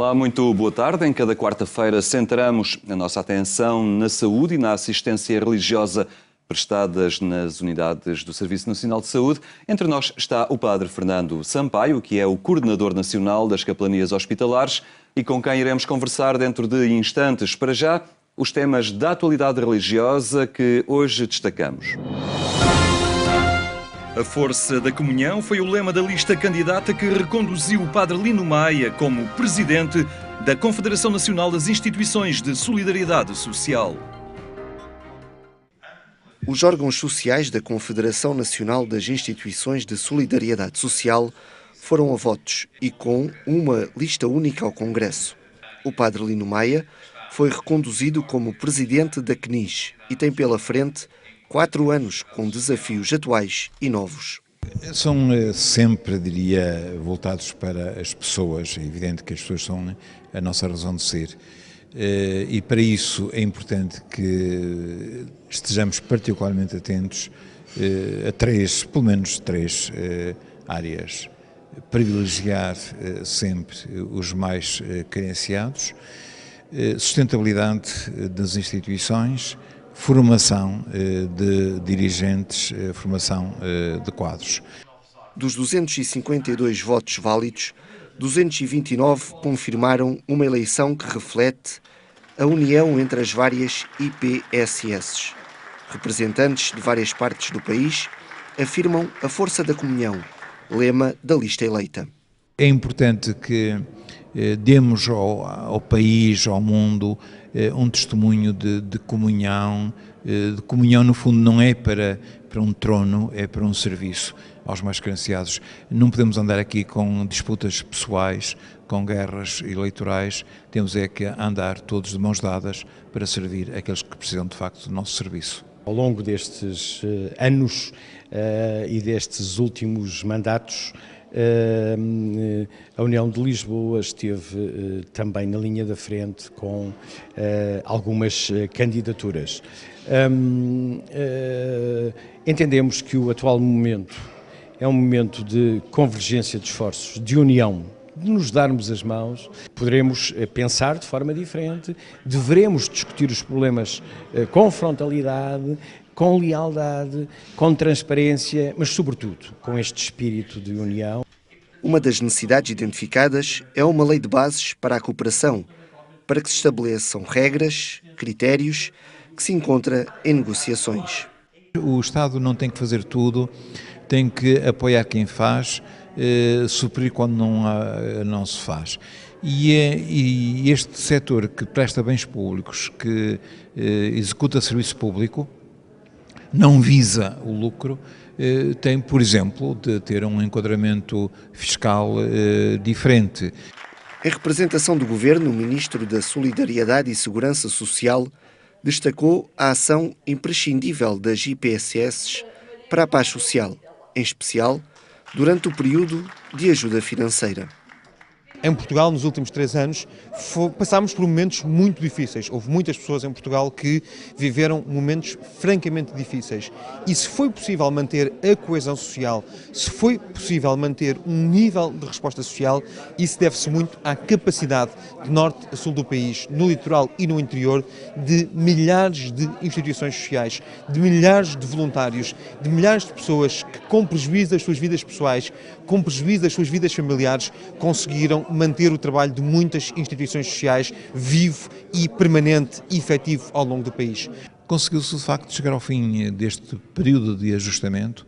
Olá, muito boa tarde. Em cada quarta-feira centramos a nossa atenção na saúde e na assistência religiosa prestadas nas unidades do Serviço Nacional de Saúde. Entre nós está o Padre Fernando Sampaio, que é o Coordenador Nacional das Capelanias Hospitalares e com quem iremos conversar dentro de instantes. Para já, os temas da atualidade religiosa que hoje destacamos. A força da comunhão foi o lema da lista candidata que reconduziu o Padre Lino Maia como presidente da Confederação Nacional das Instituições de Solidariedade Social. Os órgãos sociais da Confederação Nacional das Instituições de Solidariedade Social foram a votos e com uma lista única ao Congresso. O Padre Lino Maia foi reconduzido como presidente da CNIS e tem pela frente 4 anos com desafios atuais e novos. São sempre, diria, voltados para as pessoas. É evidente que as pessoas são a nossa razão de ser. E para isso é importante que estejamos particularmente atentos a pelo menos três áreas. Privilegiar sempre os mais carenciados, sustentabilidade das instituições, formação de dirigentes, formação de quadros. Dos 252 votos válidos, 229 confirmaram uma eleição que reflete a união entre as várias IPSS. Representantes de várias partes do país afirmam a força da comunhão, lema da lista eleita. É importante que demos ao país, ao mundo, um testemunho de comunhão. De comunhão, no fundo, não é para um trono, é para um serviço aos mais carenciados. Não podemos andar aqui com disputas pessoais, com guerras eleitorais. Temos é que andar todos de mãos dadas para servir aqueles que precisam, de facto, do nosso serviço. Ao longo destes anos e destes últimos mandatos, a União de Lisboa esteve também na linha da frente com algumas candidaturas. Entendemos que o atual momento é um momento de convergência de esforços, de união, de nos darmos as mãos. Poderemos pensar de forma diferente, devemos discutir os problemas com frontalidade, com lealdade, com transparência, mas sobretudo com este espírito de união. Uma das necessidades identificadas é uma lei de bases para a cooperação, para que se estabeleçam regras, critérios, que se encontra em negociações. O Estado não tem que fazer tudo, tem que apoiar quem faz, suprir quando não se faz. E este setor que presta bens públicos, que executa serviço público, não visa o lucro, tem, por exemplo, de ter um enquadramento fiscal diferente. Em representação do Governo, o Ministro da Solidariedade e Segurança Social destacou a ação imprescindível das IPSS para a paz social, em especial durante o período de ajuda financeira. Em Portugal, nos últimos 3 anos, passámos por momentos muito difíceis. Houve muitas pessoas em Portugal que viveram momentos francamente difíceis. E se foi possível manter a coesão social, se foi possível manter um nível de resposta social, isso deve-se muito à capacidade de norte a sul do país, no litoral e no interior, de milhares de instituições sociais, de milhares de voluntários, de milhares de pessoas que, com prejuízo das suas vidas pessoais, com prejuízo das suas vidas familiares, conseguiram manter o trabalho de muitas instituições sociais vivo e permanente e efetivo ao longo do país. Conseguiu-se, de facto, chegar ao fim deste período de ajustamento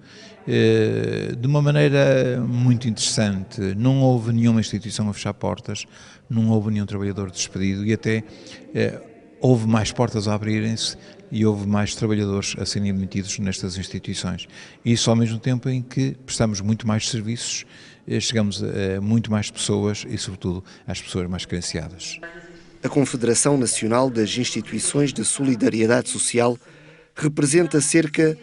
de uma maneira muito interessante. Não houve nenhuma instituição a fechar portas, não houve nenhum trabalhador despedido e até houve mais portas a abrirem-se e houve mais trabalhadores a serem admitidos nestas instituições. Isso ao mesmo tempo em que prestamos muito mais serviços, chegamos a muito mais pessoas e, sobretudo, às pessoas mais carenciadas. A Confederação Nacional das Instituições de Solidariedade Social representa cerca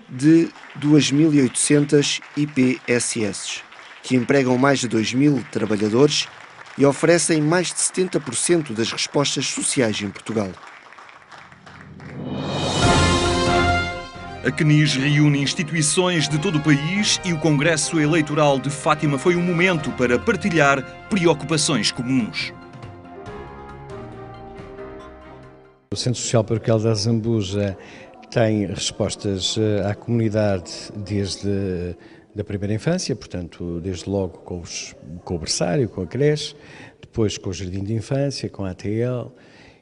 de 2.800 IPSS, que empregam mais de 2.000 trabalhadores e oferecem mais de 70% das respostas sociais em Portugal. A CNIS reúne instituições de todo o país e o Congresso Eleitoral de Fátima foi um momento para partilhar preocupações comuns. O Centro Social Paroquial da Zambuja tem respostas à comunidade desde da primeira infância, portanto, desde logo com o berçário, com a creche, depois com o jardim de infância, com a ATL,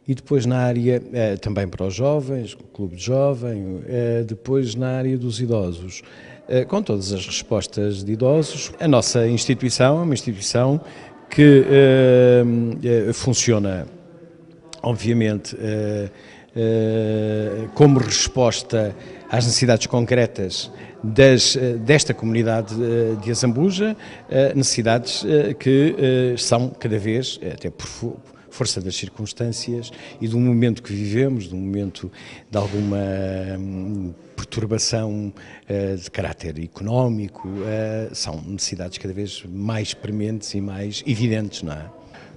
e depois na área também para os jovens, com o clube de jovem, depois na área dos idosos, com todas as respostas de idosos. A nossa instituição é uma instituição que funciona, obviamente, como resposta às necessidades concretas desta comunidade de Azambuja, necessidades que são cada vez, até por força das circunstâncias e do momento que vivemos, de um momento de alguma perturbação de caráter económico, são necessidades cada vez mais prementes e mais evidentes, não é?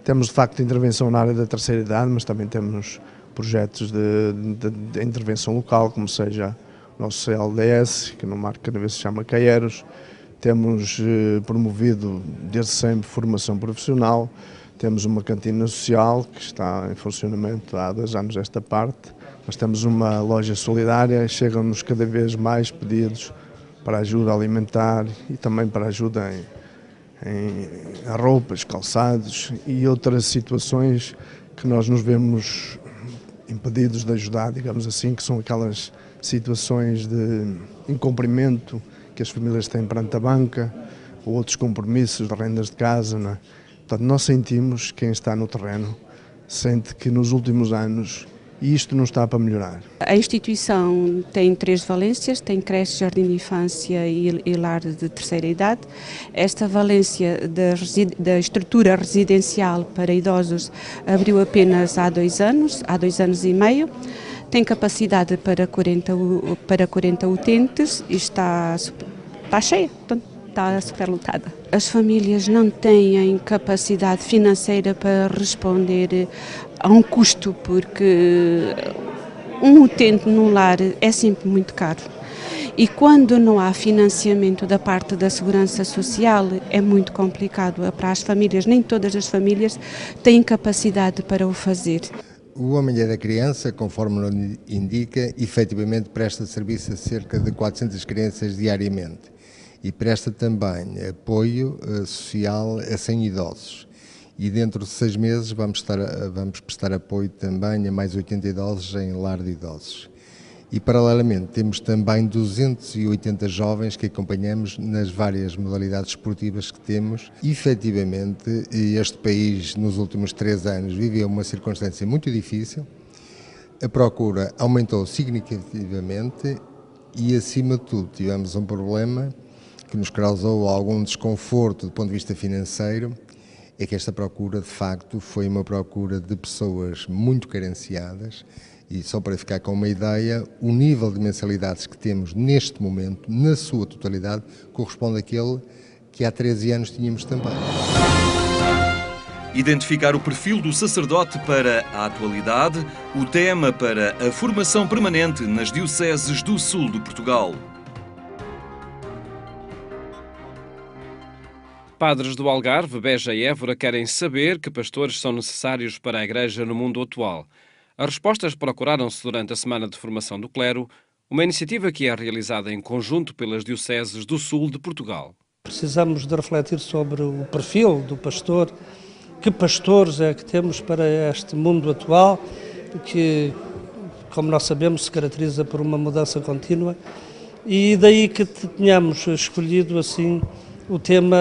Temos de facto intervenção na área da terceira idade, mas também temos projetos de intervenção local, como seja o nosso CLDS, que no Marco Canaveses se chama CAEROS. Temos promovido desde sempre formação profissional, temos uma cantina social que está em funcionamento há 2 anos esta parte. Nós temos uma loja solidária, chegam-nos cada vez mais pedidos para ajuda alimentar e também para ajuda em roupas, calçados e outras situações que nós nos vemos impedidos de ajudar, digamos assim, que são aquelas situações de incumprimento que as famílias têm perante a banca, ou outros compromissos de rendas de casa, não é? Portanto, nós sentimos, quem está no terreno, sente que nos últimos anos isto não está para melhorar. A instituição tem 3 valências, tem creche, jardim de infância e lar de terceira idade. Esta valência da estrutura residencial para idosos abriu apenas há 2 anos, há 2 anos e meio. Tem capacidade para 40 utentes e está cheia, portanto, está superlotada. As famílias não têm capacidade financeira para responder a um custo, porque um utente no lar é sempre muito caro. E quando não há financiamento da parte da segurança social, é muito complicado para as famílias. Nem todas as famílias têm capacidade para o fazer. O Homem da Criança, conforme o nome indica, efetivamente presta serviço a cerca de 400 crianças diariamente e presta também apoio social a 100 idosos. E dentro de 6 meses vamos prestar apoio também a mais 80 idosos em lar de idosos. E paralelamente temos também 280 jovens que acompanhamos nas várias modalidades esportivas que temos. Efetivamente, este país nos últimos 3 anos viveu uma circunstância muito difícil, a procura aumentou significativamente e, acima de tudo, tivemos um problema que nos causou algum desconforto do ponto de vista financeiro, é que esta procura, de facto, foi uma procura de pessoas muito carenciadas. E só para ficar com uma ideia, o nível de mensalidades que temos neste momento, na sua totalidade, corresponde àquele que há 13 anos tínhamos também. Identificar o perfil do sacerdote para a atualidade, o tema para a formação permanente nas dioceses do sul de Portugal. Padres do Algarve, Beja e Évora querem saber que pastores são necessários para a Igreja no mundo atual. As respostas procuraram-se durante a Semana de Formação do Clero, uma iniciativa que é realizada em conjunto pelas dioceses do sul de Portugal. Precisamos de refletir sobre o perfil do pastor, que pastores é que temos para este mundo atual, que, como nós sabemos, se caracteriza por uma mudança contínua, e daí que tenhamos escolhido assim o tema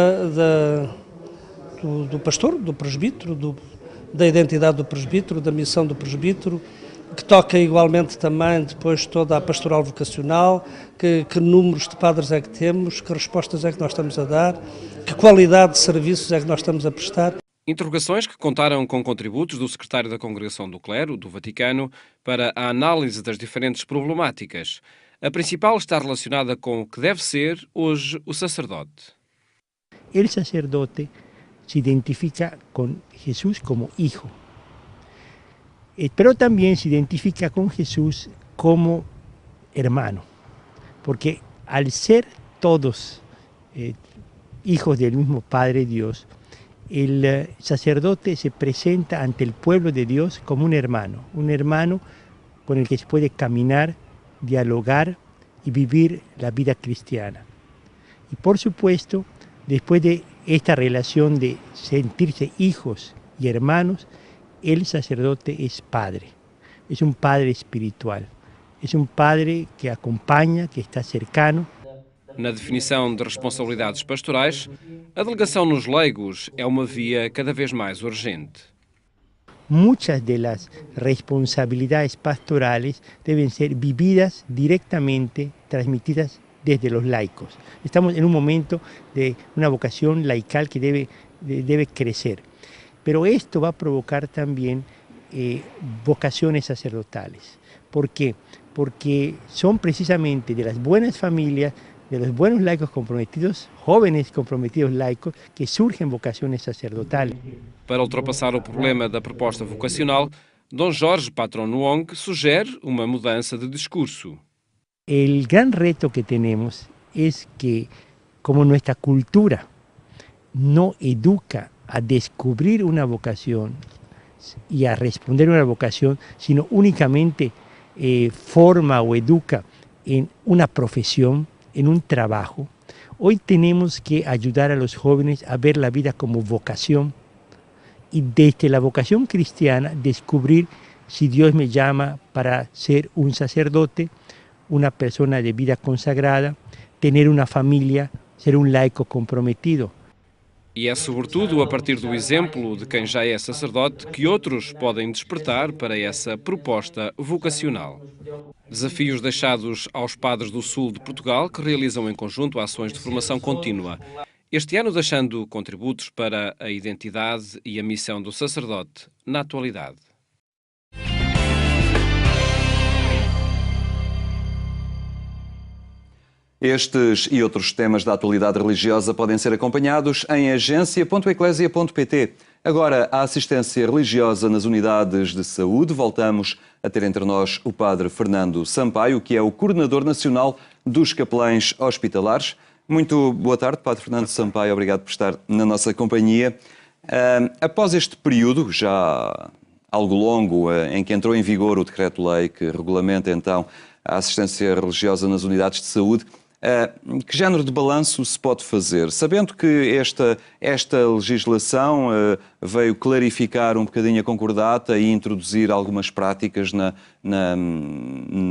do pastor, do presbítero, da identidade do presbítero, da missão do presbítero, que toca igualmente também depois toda a pastoral vocacional, que números de padres é que temos, que respostas é que nós estamos a dar, que qualidade de serviços é que nós estamos a prestar. Interrogações que contaram com contributos do secretário da Congregação do Clero, do Vaticano, para a análise das diferentes problemáticas. A principal está relacionada com o que deve ser hoje o sacerdote. El sacerdote se identifica con Jesús como hijo, pero también se identifica con Jesús como hermano, porque al ser todos hijos del mismo Padre Dios, el sacerdote se presenta ante el pueblo de Dios como un hermano con el que se puede caminar, dialogar y vivir la vida cristiana. Y por supuesto, después de esta relación de sentirse hijos y hermanos, el sacerdote es padre, es un padre espiritual, es un padre que acompaña, que está cercano. Na definição de responsabilidades pastorais, a delegação nos leigos é uma via cada vez mais urgente. Muchas de las responsabilidades pastorales deben ser vividas directamente, transmitidas desde los laicos. Estamos en un momento de una vocación laical que debe crecer. Pero esto va a provocar también vocaciones sacerdotales. ¿Por qué? Porque son precisamente de las buenas familias, de los buenos laicos comprometidos, jóvenes comprometidos laicos, que surgen vocaciones sacerdotales. Para ultrapassar o problema da proposta vocacional, Dom Jorge Patron Nuong sugere uma mudança de discurso. El gran reto que tenemos es que, como nuestra cultura no educa a descubrir una vocación y a responder a una vocación, sino únicamente forma o educa en una profesión, en un trabajo, hoy tenemos que ayudar a los jóvenes a ver la vida como vocación y desde la vocación cristiana descubrir si Dios me llama para ser un sacerdote, una persona de vida consagrada, tener una familia, ser un laico comprometido. E é sobretudo a partir do exemplo de quem já é sacerdote que outros podem despertar para essa proposta vocacional. Desafios deixados aos padres do sul de Portugal, que realizam em conjunto ações de formação contínua. Este ano deixando contributos para a identidade e a missão do sacerdote na atualidade. Estes e outros temas da atualidade religiosa podem ser acompanhados em agência.eclesia.pt. Agora, a assistência religiosa nas unidades de saúde. Voltamos a ter entre nós o padre Fernando Sampaio, que é o coordenador nacional dos capelães hospitalares. Muito boa tarde, padre Fernando Sampaio. Obrigado por estar na nossa companhia. Após este período, já algo longo, em que entrou em vigor o decreto-lei que regulamenta então a assistência religiosa nas unidades de saúde, que género de balanço se pode fazer? Sabendo que esta legislação veio clarificar um bocadinho a concordata e introduzir algumas práticas na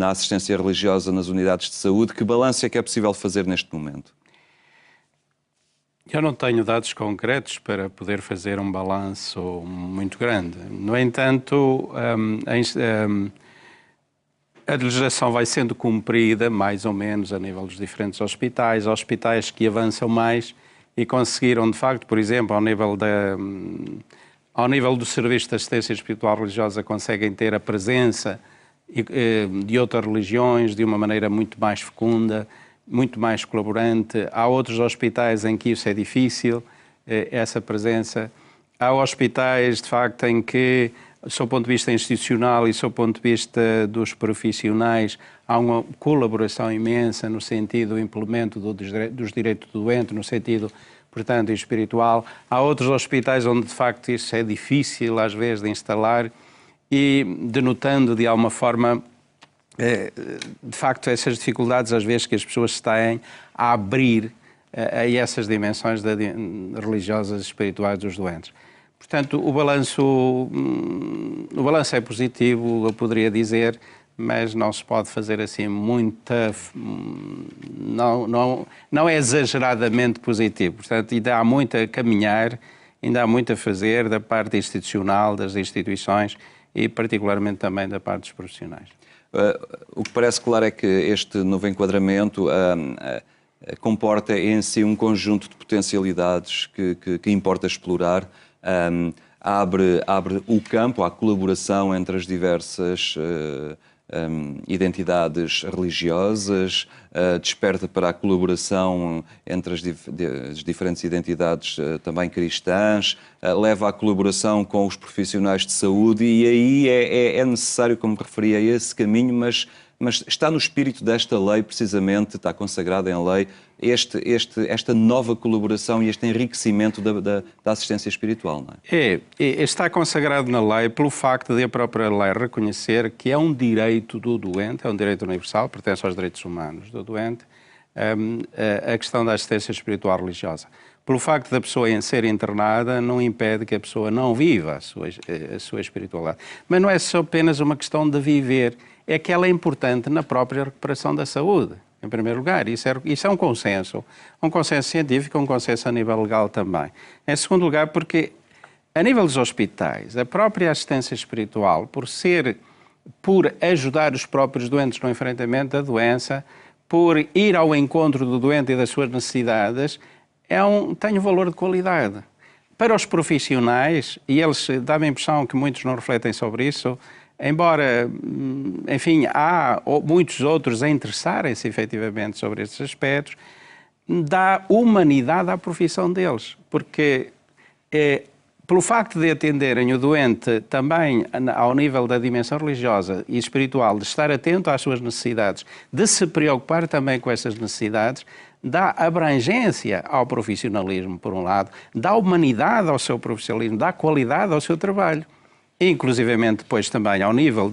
assistência religiosa nas unidades de saúde, que balanço é que é possível fazer neste momento? Eu não tenho dados concretos para poder fazer um balanço muito grande. No entanto, a legislação vai sendo cumprida, mais ou menos, a nível dos diferentes hospitais. Hospitais que avançam mais e conseguiram, de facto, por exemplo, ao nível do Serviço de Assistência Espiritual Religiosa, conseguem ter a presença de outras religiões de uma maneira muito mais fecunda, muito mais colaborante. Há outros hospitais em que isso é difícil, essa presença. Há hospitais, de facto, em que, do seu ponto de vista institucional e do seu ponto de vista dos profissionais, há uma colaboração imensa no sentido do implemento dos direitos do doente, no sentido, portanto, espiritual. Há outros hospitais onde, de facto, isso é difícil, às vezes, de instalar e denotando, de alguma forma, de facto, essas dificuldades, às vezes, que as pessoas têm a abrir a essas dimensões religiosas e espirituais dos doentes. Portanto, o balanço é positivo, eu poderia dizer, mas não se pode fazer assim muita... Não é exageradamente positivo. Portanto, ainda há muito a caminhar, ainda há muito a fazer da parte institucional, das instituições e particularmente também da parte dos profissionais. O que parece claro é que este novo enquadramento comporta em si um conjunto de potencialidades que importa explorar. Abre o campo à colaboração entre as diversas identidades religiosas, desperta para a colaboração entre as diferentes identidades também cristãs, leva à colaboração com os profissionais de saúde e aí é necessário, como referi, a esse caminho, mas mas está no espírito desta lei, precisamente, está consagrada em lei, esta nova colaboração e este enriquecimento da assistência espiritual, não é? Está consagrado na lei pelo facto de a própria lei reconhecer que é um direito do doente, é um direito universal, pertence aos direitos humanos do doente, a questão da assistência espiritual religiosa. Pelo facto da pessoa ser internada, não impede que a pessoa não viva a sua espiritualidade. Mas não é só apenas uma questão de viver, é que ela é importante na própria recuperação da saúde, em primeiro lugar. Isso é um consenso científico, um consenso a nível legal também. Em segundo lugar, porque a nível dos hospitais, a própria assistência espiritual, por ajudar os próprios doentes no enfrentamento da doença, por ir ao encontro do doente e das suas necessidades, tem um valor de qualidade. Para os profissionais, e eles dão a impressão que muitos não refletem sobre isso, embora, enfim, há muitos outros a interessarem-se efetivamente sobre estes aspectos, dá humanidade à profissão deles, porque pelo facto de atenderem o doente também ao nível da dimensão religiosa e espiritual, de estar atento às suas necessidades, de se preocupar também com essas necessidades, dá abrangência ao profissionalismo, por um lado, dá humanidade ao seu profissionalismo, dá qualidade ao seu trabalho. E, inclusivamente, depois também ao nível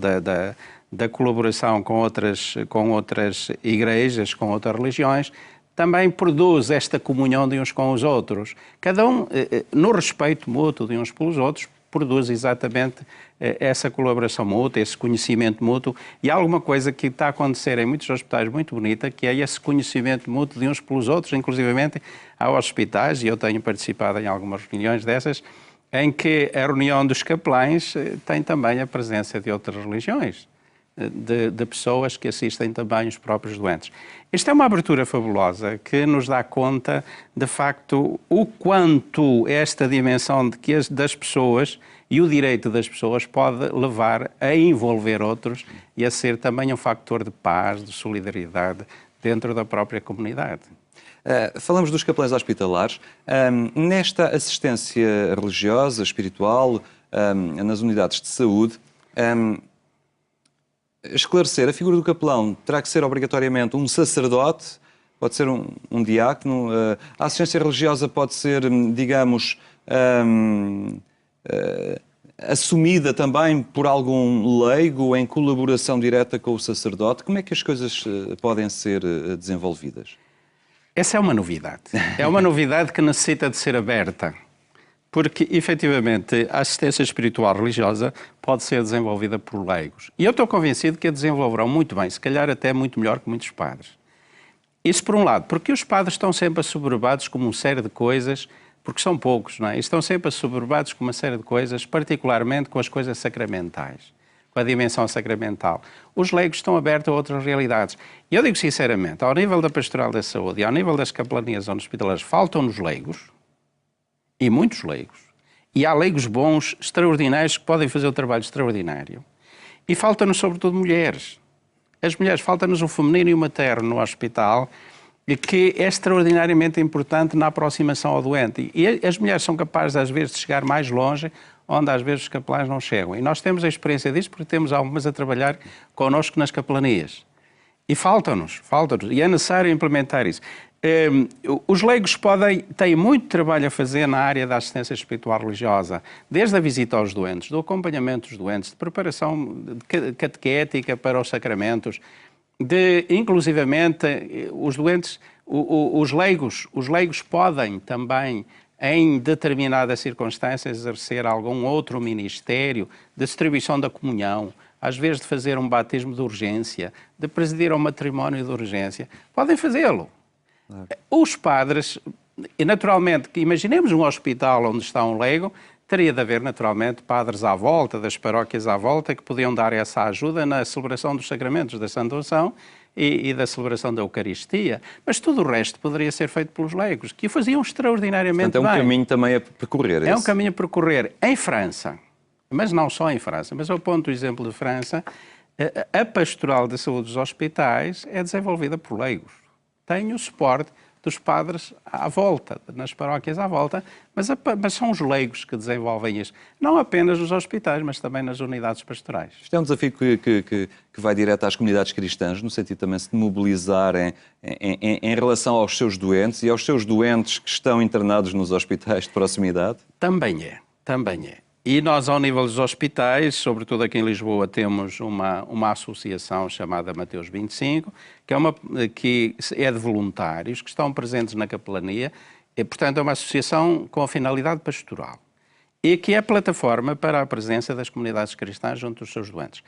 da colaboração com outras igrejas, com outras religiões, também produz esta comunhão de uns com os outros. Cada um, no respeito mútuo de uns pelos outros, produz exatamente essa colaboração mútua, esse conhecimento mútuo, e há alguma coisa que está a acontecer em muitos hospitais muito bonita, que é esse conhecimento mútuo de uns pelos outros. Inclusivamente há hospitais, e eu tenho participado em algumas reuniões dessas, em que a reunião dos capelães tem também a presença de outras religiões, de pessoas que assistem também os próprios doentes. Esta é uma abertura fabulosa que nos dá conta, de facto, o quanto esta dimensão das pessoas e o direito das pessoas pode levar a envolver outros e a ser também um factor de paz, de solidariedade dentro da própria comunidade. Falamos dos capelães hospitalares. Nesta assistência religiosa, espiritual, nas unidades de saúde, esclarecer, a figura do capelão terá que ser obrigatoriamente um sacerdote, pode ser um diácono, a assistência religiosa pode ser, digamos, assumida também por algum leigo em colaboração direta com o sacerdote. Como é que as coisas podem ser desenvolvidas? Essa é uma novidade. É uma novidade que necessita de ser aberta. Porque, efetivamente, a assistência espiritual religiosa pode ser desenvolvida por leigos. E eu estou convencido que a desenvolverão muito bem, se calhar até muito melhor que muitos padres. Isso por um lado, porque os padres estão sempre assoberbados com uma série de coisas, porque são poucos, não é? E estão sempre assoberbados com uma série de coisas, particularmente com as coisas sacramentais, com a dimensão sacramental. Os leigos estão abertos a outras realidades. E eu digo sinceramente, ao nível da pastoral da saúde e ao nível das capelanias hospitalares, faltam-nos leigos, e muitos leigos. E há leigos bons, extraordinários, que podem fazer o trabalho extraordinário. E faltam-nos, sobretudo, mulheres. As mulheres, falta-nos o feminino e o materno no hospital, que é extraordinariamente importante na aproximação ao doente. E as mulheres são capazes, às vezes, de chegar mais longe, onde às vezes os capelães não chegam. E nós temos a experiência disso porque temos algumas a trabalhar connosco nas capelanias. E faltam-nos. E é necessário implementar isso. Os leigos têm muito trabalho a fazer na área da assistência espiritual religiosa, desde a visita aos doentes, do acompanhamento dos doentes, de preparação catequética para os sacramentos, inclusivamente os doentes, os leigos podem também, em determinadas circunstâncias, exercer algum outro ministério de distribuição da comunhão, às vezes de fazer um batismo de urgência, de presidir um matrimónio de urgência. Podem fazê-lo. Os padres, e naturalmente, imaginemos um hospital onde está um leigo, teria de haver naturalmente padres à volta, das paróquias à volta, que podiam dar essa ajuda na celebração dos sacramentos da Santa Unção e da celebração da Eucaristia. Mas tudo o resto poderia ser feito pelos leigos, que o faziam extraordinariamente bem. Portanto, é um caminho também a percorrer. É um caminho a percorrer. Em França, mas não só em França, mas eu ponto o exemplo de França, a pastoral da saúde dos hospitais é desenvolvida por leigos. Tem o suporte dos padres à volta, nas paróquias à volta, mas são os leigos que desenvolvem isto. Não apenas nos hospitais, mas também nas unidades pastorais. Isto é um desafio que vai direto às comunidades cristãs, no sentido também de se mobilizarem em relação aos seus doentes e aos seus doentes que estão internados nos hospitais de proximidade? Também é. E nós, ao nível dos hospitais, sobretudo aqui em Lisboa, temos uma associação chamada Mateus 25, que é de voluntários que estão presentes na capelania, e, portanto, é uma associação com a finalidade pastoral, e que é plataforma para a presença das comunidades cristãs junto dos seus doentes.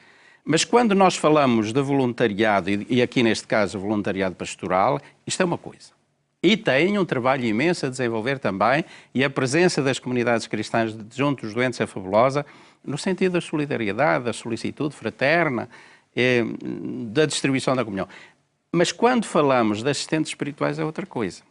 Mas quando nós falamos de voluntariado, e aqui neste caso voluntariado pastoral, isto é uma coisa. E tem um trabalho imenso a desenvolver também, e a presença das comunidades cristãs junto dos doentes é fabulosa, no sentido da solidariedade, da solicitude fraterna, da distribuição da comunhão. Mas quando falamos de assistentes espirituais é outra coisa.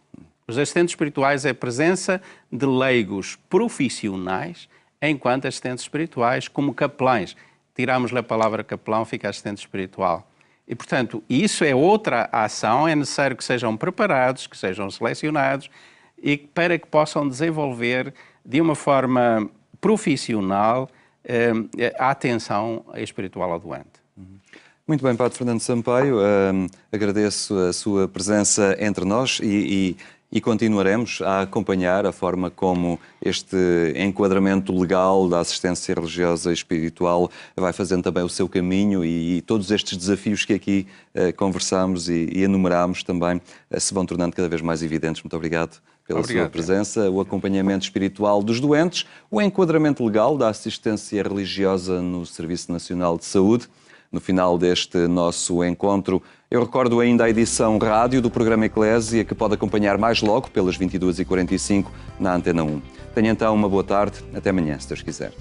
Os assistentes espirituais é a presença de leigos profissionais enquanto assistentes espirituais, como capelães. Tiramos-lhe a palavra capelão, fica assistente espiritual. E, portanto, isso é outra ação, é necessário que sejam preparados, que sejam selecionados e para que possam desenvolver de uma forma profissional a atenção espiritual ao doente. Muito bem, Padre Fernando Sampaio, agradeço a sua presença entre nós e continuaremos a acompanhar a forma como este enquadramento legal da assistência religiosa e espiritual vai fazendo também o seu caminho e todos estes desafios que aqui conversamos e enumeramos também se vão tornando cada vez mais evidentes. Muito obrigado pela sua presença, o acompanhamento espiritual dos doentes, o enquadramento legal da assistência religiosa no Serviço Nacional de Saúde. No final deste nosso encontro, eu recordo ainda a edição rádio do programa Eclésia, que pode acompanhar mais logo pelas 22h45 na Antena 1. Tenha então uma boa tarde. Até amanhã, se Deus quiser.